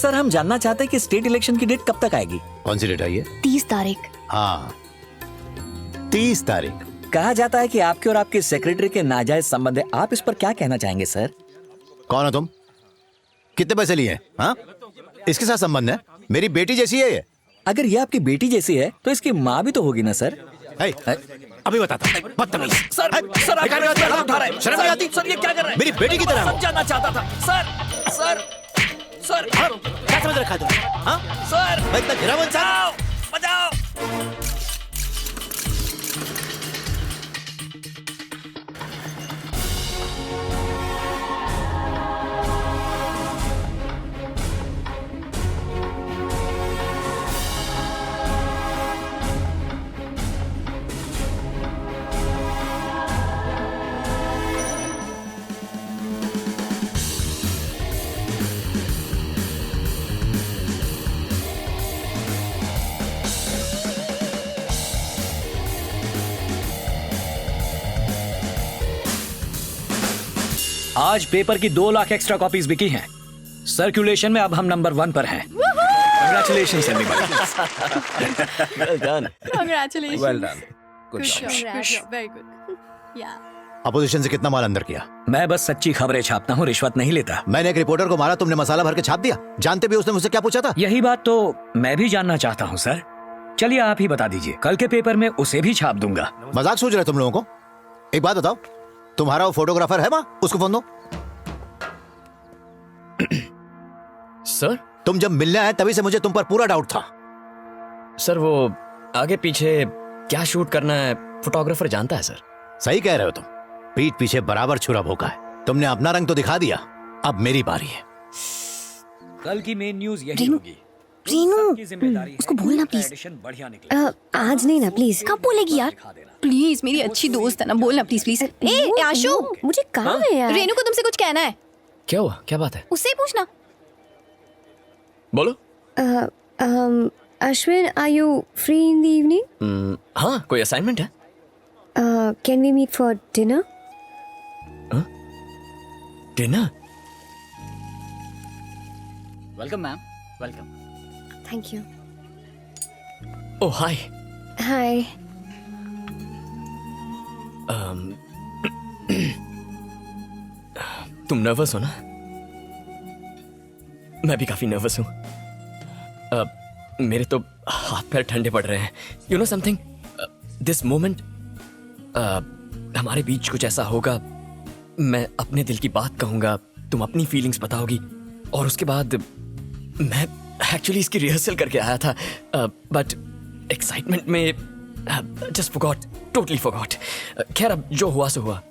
Sir हम जानना चाहते हैं कि स्टेट इलेक्शन की डेट कब तक आएगी? कौन सी डेट आई है? 30 तारीख। हाँ 30 तारीख। कहा जाता है कि आपके और आपके सेक्रेटरी के नाजायज संबंध है, आप इस पर क्या कहना चाहेंगे सर? कौन हो तुम? कितने पैसे लिए? हाँ इसके साथ संबंध है? मेरी बेटी जैसी है ये। अगर ये आपकी बेटी जैसी है तो इसकी माँ भी तो होगी ना सर? अभी बताता हूं। बदतमीज। सर आप गलत उठा रहे हैं। शर्म नहीं आती? सर ये क्या कर रहे हैं? मेरी बेटी की तरह हो। समझाना चाहता था सर क्या समझ रखा है तुमने? हाँ सर मैं इतना गिरा हुआ इंसान? बचाओ। आज पेपर की 2 लाख एक्स्ट्रा कॉपीज बिकी हैं। सर्कुलेशन में अब हम नंबर 1 पर हैं। Congratulations everybody. Well done. Congratulations. Well done. Good Good job. job. Good job. Very good. Yeah. Opposition से कितना माल अंदर किया? मैं बस सच्ची खबरें छापता हूँ, रिश्वत नहीं लेता। मैंने एक रिपोर्टर को मारा, तुमने मसाला भर के छाप दिया। जानते भी उसने मुझसे क्या पूछा था? यही बात तो मैं भी जानना चाहता हूँ सर। चलिए आप ही बता दीजिए, कल के पेपर में उसे भी छाप दूंगा। मजाक सोच रहे तुम लोगों को? एक बात बताओ, तुम्हारा वो फोटोग्राफर है वहाँ? उसको फोन दो। सर? तुम जब मिलने आए तभी से मुझे तुम पर पूरा डाउट था। सर वो आगे पीछे क्या शूट करना है फोटोग्राफर जानता है सर। सही कह रहे हो तुम, पीठ पीछे बराबर छुरा भोंका है। तुमने अपना रंग तो दिखा दिया, अब मेरी बारी है। कल की मेन न्यूज यही होगी। रीनू उसको बोलना प्लीज। आज नहीं ना प्लीज। कब बोलेगी यार? प्लीज मेरी अच्छी दोस्त है ना, बोलना प्लीज प्लीज। ए आशु, मुझे काम है यार। रेनू को तुमसे कुछ कहना है। क्या हुआ? क्या बात है? उससे ही पूछना। बोलो। Ashwin, are you free in the evening? हाँ, कोई असाइनमेंट है? Can we meet for dinner? Dinner? Welcome ma'am, welcome. Thank you. Oh hi. Hi. तुम नर्वस हो ना? मैं भी काफी नर्वस हूं। मेरे तो हाथ पैर ठंडे पड़ रहे हैं। You know something, this moment हमारे बीच कुछ ऐसा होगा, मैं अपने दिल की बात कहूंगा, तुम अपनी फीलिंग्स बताओगी, और उसके बाद मैं एक्चुअली इसकी रिहर्सल करके आया था, बट एक्साइटमेंट में जस्ट फॉरगॉट, टोटली फॉरगॉट। खैर अब जो हुआ सो हुआ।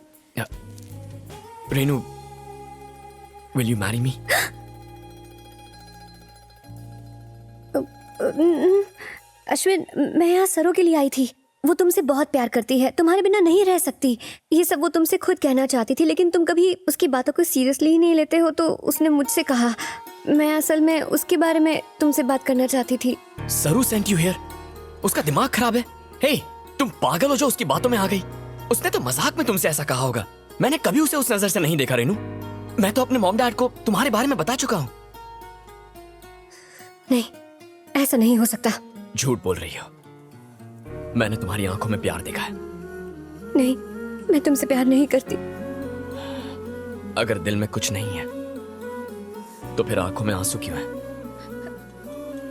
Renu, will you marry me? Ashwin, मैं यहाँ सरो के लिए आई थी। वो तुमसे बहुत प्यार करती है, तुम्हारे बिना नहीं रह सकती। ये सब वो तुमसे खुद कहना चाहती थी, लेकिन तुम कभी उसकी बातों को सीरियसली ही नहीं लेते हो, तो उसने मुझसे कहा। मैं असल में उसके बारे में तुमसे बात करना चाहती थी। सरू सेंट यू हियर? उसका दिमाग खराब है। हे, तुम पागल हो जो उसकी बातों में आ गई? उसने तो मजाक में तुमसे ऐसा कहा होगा। मैंने कभी उसे उस नजर से नहीं देखा रेनू। मैं तो अपने मॉम डैड को तुम्हारे बारे में बता चुका हूँ। नहीं, ऐसा नहीं हो सकता। झूठ बोल रही हो। मैंने तुम्हारी आंखों में प्यार देखा है। नहीं, मैं तुमसे प्यार नहीं करती। अगर दिल में कुछ नहीं है तो फिर आंखों में आंसू क्यों है?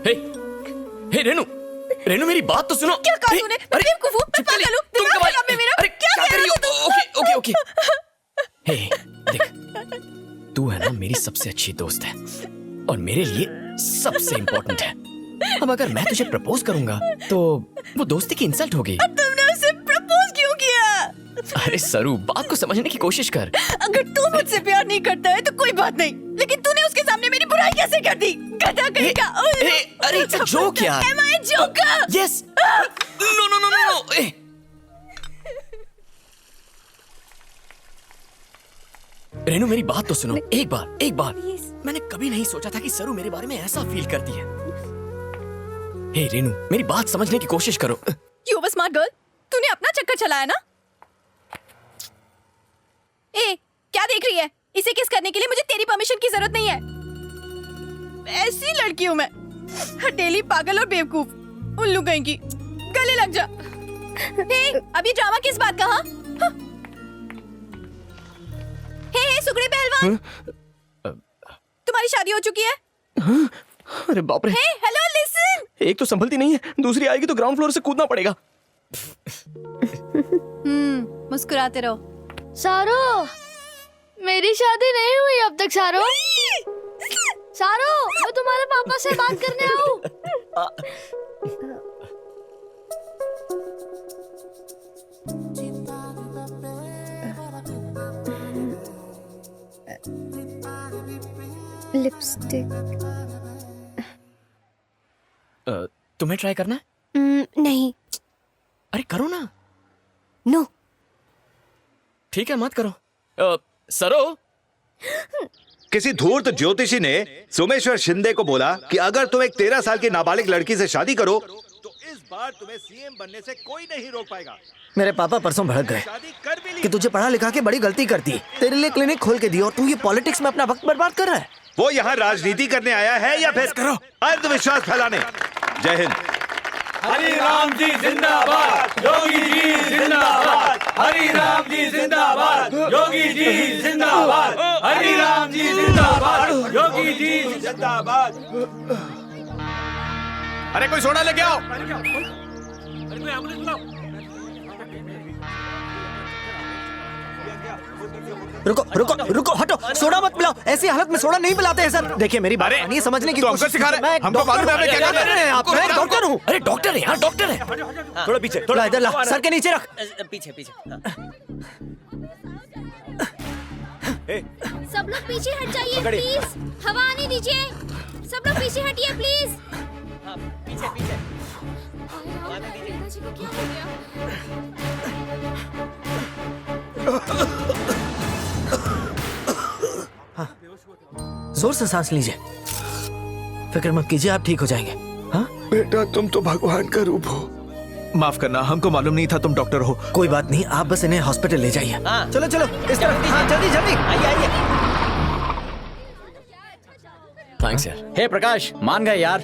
हे, हे रेनू, रेनू मेरी बात तो सुनो। क्या कहा तूने? मैं बेवकूफ हूँ, मैं पागल हूँ, दिमाग खराब है मेरा। अरे क्या कर रही हो? Okay okay okay. हे देख, तू है ना मेरी सबसे अच्छी दोस्त है और मेरे लिए सबसे इम्पोर्टेंट है। अब अगर मैं तुझे प्रपोज करूंगा तो वो दोस्ती की इंसल्ट होगी। तुमने उसे प्रपोज क्यों किया? अरे सरू, बात को समझने की कोशिश कर। अगर तू मुझसे प्यार नहीं करता है तो कोई बात नहीं, लेकिन तूने उसके सामने मेरी बुराई कैसे कर दी? गधा कहेगा। अरे इट्स अ जोक यार। Am I a joker? Yes. No no no no no. Renu मेरी बात तो सुनो। एक बार मैंने कभी नहीं सोचा था कि सरू मेरे बारे में ऐसा फील करती है। हे रेनू, मेरी बात समझने की कोशिश करो। You were smart girl. तूने अपना चक्कर चलाया ना? क्या देख रही है? इसे किस करने के लिए मुझे तेरी परमिशन की जरूरत नहीं है। ऐसी लड़की हूँ मैं, हटेली, पागल और बेवकूफ, उल्लू कहीं की। गले लग जा। हे, अभी ड्रामा किस बात का? हाँ? हे सुगड़े पहलवान, तुम्हारी शादी हो चुकी है? अरे बाप रे। हे हेलो लिसन। एक तो संभलती नहीं है, दूसरी आएगी तो ग्राउंड फ्लोर से कूदना पड़ेगा। मुस्कुराते रहो। सारो, मेरी शादी नहीं हुई अब तक। सारो, सारो, मैं तुम्हारे पापा से बात करने आऊं? लिपस्टिक। तुम्हें ट्राई करना है? नहीं। अरे करो ना। नो। ठीक है, मत करो। सरो, किसी धूर्त ज्योतिषी ने सोमेश्वर शिंदे को बोला कि अगर तुम एक 13 साल की नाबालिग लड़की से शादी करो तो इस बार तुम्हें सीएम बनने से कोई नहीं रोक पाएगा। मेरे पापा परसों भड़क गए शादी कर भी ली। कि तुझे पढ़ा लिखा के बड़ी गलती कर दी, तेरे लिए क्लिनिक खोल के दी और तू ये पॉलिटिक्स में अपना वक्त बर्बाद कर रहा है। वो यहाँ राजनीति करने आया है या फिर अंधविश्वास फैलाने? जय हिंद। हरि राम जी जिंदाबाद, योगी जी जिंदाबाद, हरि राम जी जिंदाबाद, योगी जी जिंदाबाद, हरि राम जी जिंदाबाद, योगी जी जिंदाबाद। अरे कोई सोडा लेके आओ। रुको रुको रुको, हटो, सोडा मत पिलाओ। ऐसी हालत में सोडा नहीं पिलाते हैं सर। देखिए मेरी बात मानिए, समझने की तो हमको सिखा रहे हैं। हमको मालूम है आपने क्या कर रहे हैं। आप, मैं डॉक्टर हूँ। अरे डॉक्टर है यार, डॉक्टर है। थोड़ा पीछे, थोड़ा इधर ला, सर के नीचे रख। पीछे पीछे। सब लोग पीछे हट जाइए प्लीज, हवा आने दीजिए। सब लोग पीछे हटिए प्लीज। पीछे पीछे। पिताजी को क्या हो गया? जोर से सांस लीजिए, फिक्र मत कीजिए, आप ठीक हो जाएंगे। हाँ बेटा, तुम तो भगवान का रूप हो। माफ करना, हमको मालूम नहीं था तुम डॉक्टर हो। कोई बात नहीं, आप बस इन्हें हॉस्पिटल ले जाइए। चलो चलो इस तरफ। हाँ जल्दी जल्दी आइए आइए। थैंक्स यार। हे प्रकाश, मान गए यार।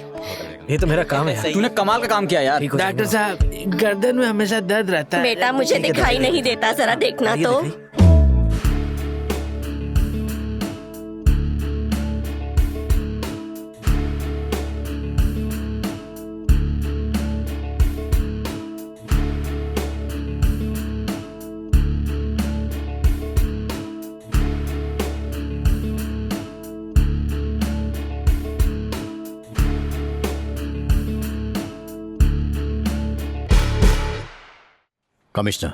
ये तो मेरा काम है। तूने कमाल का काम किया यार। डॉक्टर साहब, गर्दन में हमेशा दर्द रहता है। बेटा मुझे दिखाई नहीं देता, जरा देखना तो। कमिश्नर,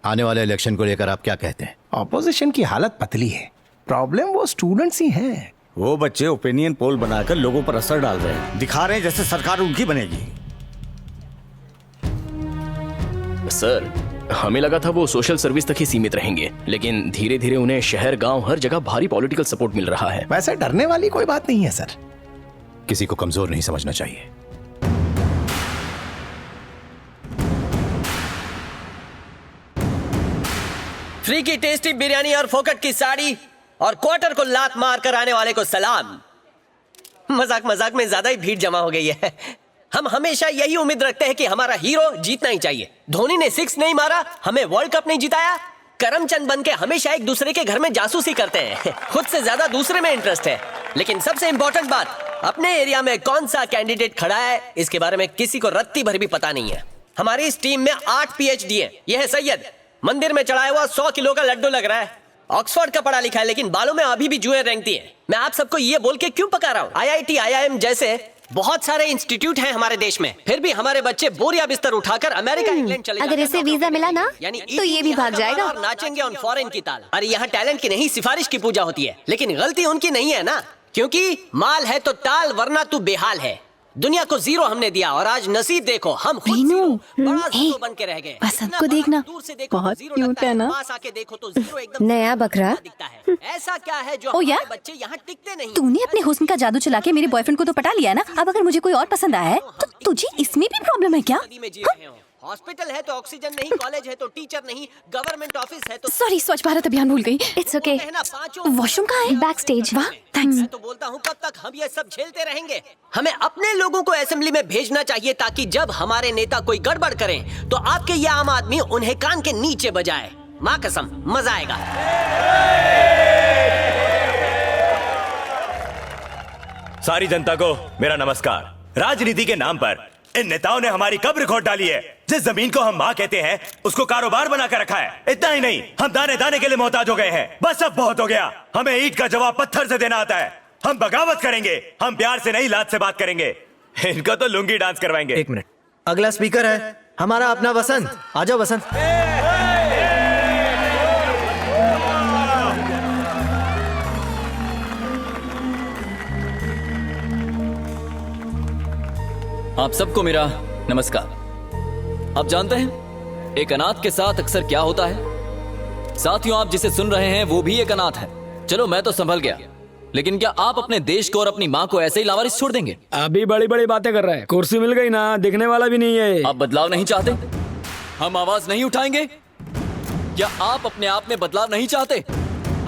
आने वाले इलेक्शन को लेकर आप क्या कहते हैं? ऑपोजिशन की हालत पतली है, प्रॉब्लम वो स्टूडेंट्स ही हैं। वो बच्चे ओपिनियन पोल बनाकर लोगों पर असर डाल रहे हैं, दिखा रहे हैं जैसे सरकार उनकी बनेगी। सर, हमें लगा था वो सोशल सर्विस तक ही सीमित रहेंगे, लेकिन धीरे धीरे उन्हें शहर गांव हर जगह भारी पॉलिटिकल सपोर्ट मिल रहा है। वैसे डरने वाली कोई बात नहीं है सर। किसी को कमजोर नहीं समझना चाहिए। फ्री की टेस्टी बिरयानी और फोकट की साड़ी और क्वार्टर को लात मार कर आने वाले को सलाम। मजाक मजाक में ज्यादा ही भीड़ जमा हो गई है। हम हमेशा यही उम्मीद रखते हैं कि हमारा हीरो जीतना ही चाहिए। धोनी ने 6 नहीं मारा, हमें वर्ल्ड कप नहीं जिताया। करमचंद बन के हमेशा एक दूसरे के घर में जासूसी करते हैं, खुद से ज्यादा दूसरे में इंटरेस्ट है। लेकिन सबसे इंपॉर्टेंट बात, अपने एरिया में कौन सा कैंडिडेट खड़ा है इसके बारे में किसी को रत्ती भर भी पता नहीं है। हमारी इस टीम में 8 PhD है। यह है सैयद, मंदिर में चढ़ाया हुआ 100 किलो का लड्डू लग रहा है। ऑक्सफोर्ड का पढ़ा लिखा है, लेकिन बालों में अभी भी जुएं रेंगती है। मैं आप सबको ये बोल के क्यों पका रहा हूँ? IIT, IIM जैसे बहुत सारे इंस्टीट्यूट हैं हमारे देश में, फिर भी हमारे बच्चे बोरिया बिस्तर उठाकर अमेरिका इंग्लैंड चले अगर इसे वीजा मिला ना तो ये भी भाग जाएगा और नाचेंगे ऑन फॉरेन की ताल। अरे यहाँ टैलेंट की नहीं, सिफारिश की पूजा होती है। लेकिन गलती उनकी नहीं है ना, क्योंकि माल है तो टाल, वरना तू बेहाल है। दुनिया को 0 हमने दिया और आज नसीब देखो, हम खुद बड़ा 0 बन के रह गए। सबको देखना, बहुत क्यूट है ना। पास आके देखो तो 0 एकदम नया बकरा दिखता है। ऐसा क्या है जो हमारे बच्चे यहाँ टिकते नहीं? तूने अपने हुस्न का जादू चला के मेरे बॉयफ्रेंड को तो पटा लिया ना। अब अगर मुझे कोई और पसंद आया है तो तुझे इसमें भी प्रॉब्लम है क्या? हॉस्पिटल है तो ऑक्सीजन नहीं, कॉलेज है तो टीचर नहीं, गवर्नमेंट ऑफिस है तो सॉरी, स्वच्छ भारत अभियान भूल गई। It's okay. कहना पांचों। वॉशरूम कहाँ है? Back stage. वाह, थैंक्स। मैं तो बोलता हूँ कब तक हम ये सब झेलते रहेंगे। हमें अपने लोगों को असेंबली में भेजना चाहिए ताकि जब हमारे नेता कोई गड़बड़ करें तो आपके ये आम आदमी उन्हें कान के नीचे बजाए। माँ कसम, मजा आएगा। सारी जनता को मेरा नमस्कार। राजनीति के नाम पर इन नेताओं ने हमारी कब्र खोद डाली है। जिस जमीन को हम माँ कहते हैं उसको कारोबार बना कर रखा है। इतना ही नहीं, हम दाने दाने के लिए मोहताज हो गए हैं। बस अब बहुत हो गया। हमें ईंट का जवाब पत्थर से देना आता है। हम बगावत करेंगे, हम प्यार से नहीं लात से बात करेंगे। इनको तो लुंगी डांस करवाएंगे। एक मिनट, अगला स्पीकर है हमारा अपना वसंत। आ जाओ वसंत। आप सबको मेरा नमस्कार। आप जानते हैं एक अनाथ के साथ अक्सर क्या होता है? साथियों, आप जिसे सुन रहे हैं वो भी एक अनाथ है। चलो मैं तो संभल गया, लेकिन क्या आप अपने देश को और अपनी माँ को ऐसे ही लावारिस छोड़ देंगे? अभी बड़ी बड़ी बातें कर रहा है। कुर्सी मिल गई ना, दिखने वाला भी नहीं है। आप बदलाव नहीं चाहते? हम आवाज नहीं उठाएंगे? क्या आप अपने आप में बदलाव नहीं चाहते?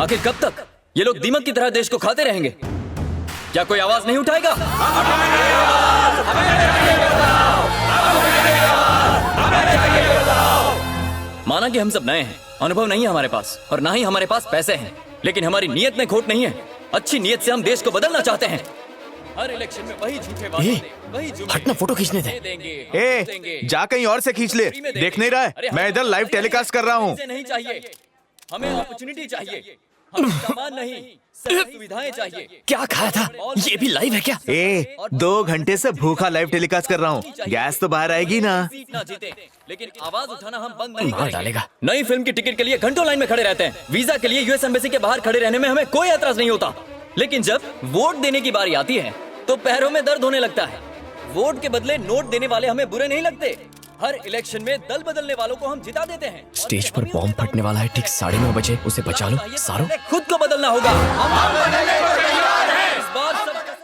आखिर कब तक ये लोग दीमक की तरह देश को खाते रहेंगे? क्या कोई आवाज नहीं उठाएगा? माना कि हम सब नए हैं, अनुभव नहीं है हमारे पास और ना ही हमारे पास पैसे हैं, लेकिन हमारी नीयत में खोट नहीं है। अच्छी नीयत से हम देश को बदलना चाहते हैं। हर इलेक्शन में वही झूठे वादे, वही जुमले। हटना, फोटो खींचने दे। जा कहीं और से खींच ले, देख नहीं रहा है? मैं इधर लाइव टेलीकास्ट कर रहा हूँ। नहीं चाहिए हमें, अपॉर्चुनिटी चाहिए, हमें सामान नहीं सुविधाएं चाहिए। क्या खाया था? ये भी लाइव है क्या? 2 घंटे से भूखा लाइव टेलीकास्ट कर रहा हूँ। गैस तो बाहर आएगी ना। ना जीते, लेकिन आवाज उठाना हम बंद नहीं मार डालेगा। नई फिल्म की टिकट के लिए घंटों लाइन में खड़े रहते हैं। वीजा के लिए यूएस एम्बेसी के बाहर खड़े रहने में हमें कोई एतराज नहीं होता, लेकिन जब वोट देने की बारी आती है तो पैरों में दर्द होने लगता है। वोट के बदले नोट देने वाले हमें बुरे नहीं लगते। हर इलेक्शन में दल बदलने वालों को हम जिता देते हैं। स्टेज पर बॉम्ब फटने वाला है ठीक 9:30 बजे, उसे बचा लो। सारो खुद को बदलना होगा।